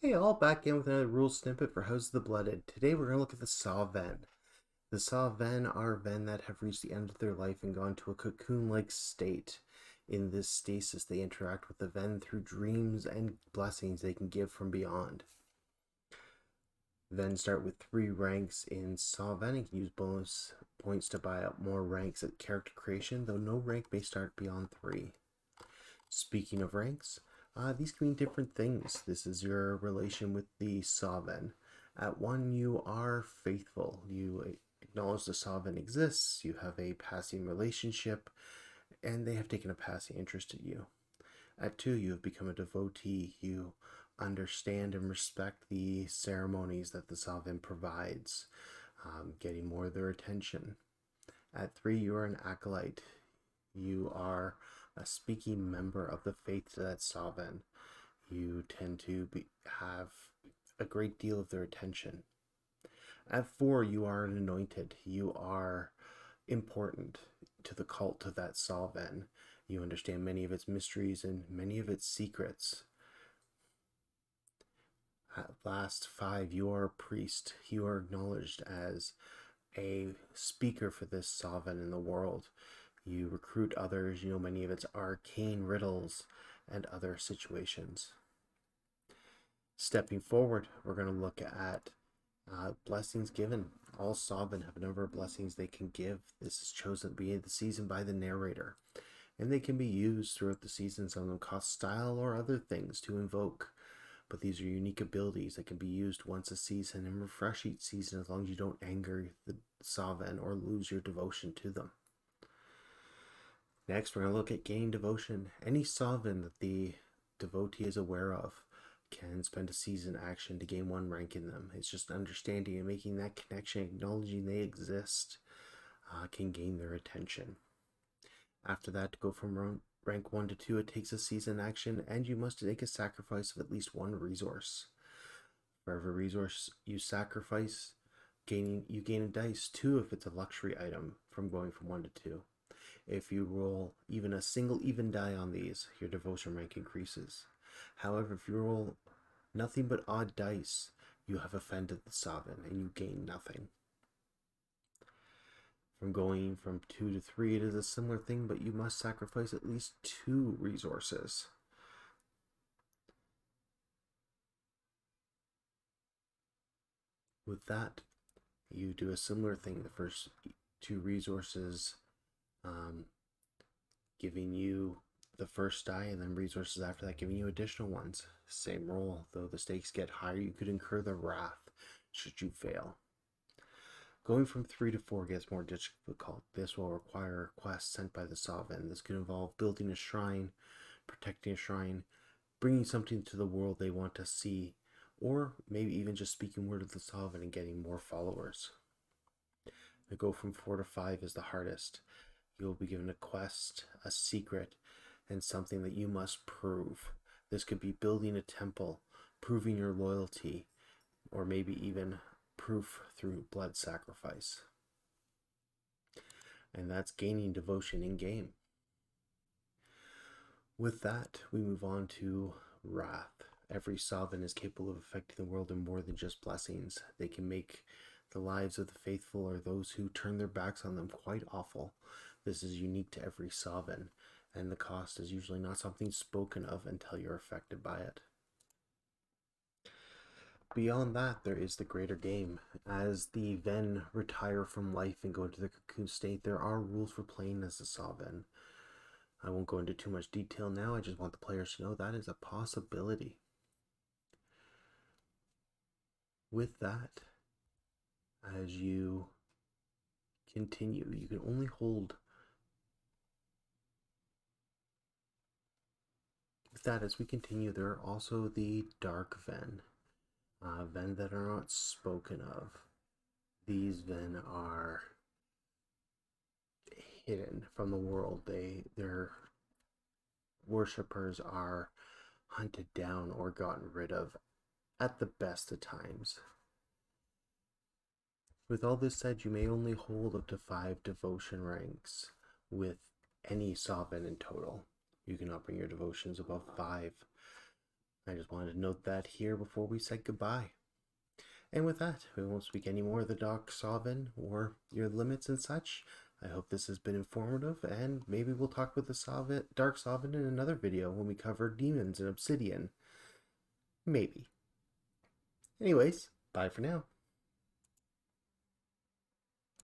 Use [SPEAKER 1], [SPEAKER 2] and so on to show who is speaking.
[SPEAKER 1] Hey, all back in with another rule snippet for House of the Blooded. Today we're going to look at the Sauven. The Sauven are Ven that have reached the end of their life and gone to a cocoon-like state. In this stasis, they interact with the Ven through dreams and blessings they can give from beyond. Ven start with 3 ranks in Sauven and can use bonus points to buy up more ranks at character creation, though no rank may start beyond 3. Speaking of ranks, these can mean different things. This is your relation with the Sauven. At 1, you are faithful. You acknowledge the Sauven exists, you have a passing relationship, and they have taken a passing interest in you. At 2, you have become a devotee. You understand and respect the ceremonies that the Sauven provides, getting more of their attention. At 3, you are an acolyte. You are a speaking member of the faith that's Sauven. You tend to have a great deal of their attention. At 4, you are an anointed. You are important to the cult of that Sauven. You understand many of its mysteries and many of its secrets. At last 5, you are a priest. You are acknowledged as a speaker for this Sauven in the world. You recruit others, you know many of its arcane riddles and other situations. Stepping forward, we're going to look at blessings given. All Sauven have a number of blessings they can give. This is chosen at the beginning of the season by the narrator, and they can be used throughout the season. Some of them cost style or other things to invoke, but these are unique abilities that can be used once a season and refresh each season as long as you don't anger the Sauven or lose your devotion to them. Next, we're going to look at gaining devotion. Any Sauven that the devotee is aware of can spend a season action to gain 1 rank in them. It's just understanding and making that connection, acknowledging they exist, can gain their attention. After that, to go from rank 1 to 2, it takes a season action, and you must make a sacrifice of at least 1 resource. For every resource you sacrifice, you gain a dice. 2 if it's a luxury item from going from 1 to 2. If you roll even a single even die on these, your devotion rank increases. However, if you roll nothing but odd dice, you have offended the Sauven and you gain nothing. From going from 2 to 3, it is a similar thing, but you must sacrifice at least 2 resources. With that, you do a similar thing. The first 2 resources giving you the first die, and then resources after that giving you additional ones. Same roll, though the stakes get higher, you could incur the wrath should you fail. Going from 3 to 4 gets more difficult. This will require a quest sent by the Sauven. This could involve building a shrine, protecting a shrine, bringing something to the world they want to see, or maybe even just speaking word of the Sauven and getting more followers. The go from 4 to 5 is the hardest. You will be given a quest, a secret, and something that you must prove. This could be building a temple, proving your loyalty, or maybe even proof through blood sacrifice. And that's gaining devotion in game. With that, we move on to wrath. Every Sauven is capable of affecting the world in more than just blessings. They can make the lives of the faithful or those who turn their backs on them quite awful. This is unique to every Sauven, and the cost is usually not something spoken of until you're affected by it. Beyond that, there is the greater game. As the Ven retire from life and go into the cocoon state, there are rules for playing as a Sauven. I won't go into too much detail now, I just want the players to know that is a possibility. With that, as you continue, you can only hold. With that, as we continue, there are also the Dark Ven. Ven that are not spoken of. These Ven are hidden from the world. Their worshippers are hunted down or gotten rid of at the best of times. With all this said, you may only hold up to 5 devotion ranks with any Sauven in total. You cannot bring your devotions above 5. I just wanted to note that here before we said goodbye. And with that, we won't speak any more of the Dark Sauven or your limits and such. I hope this has been informative, and maybe we'll talk with the Dark Sauven in another video when we cover demons and obsidian. Maybe. Anyways, bye for now.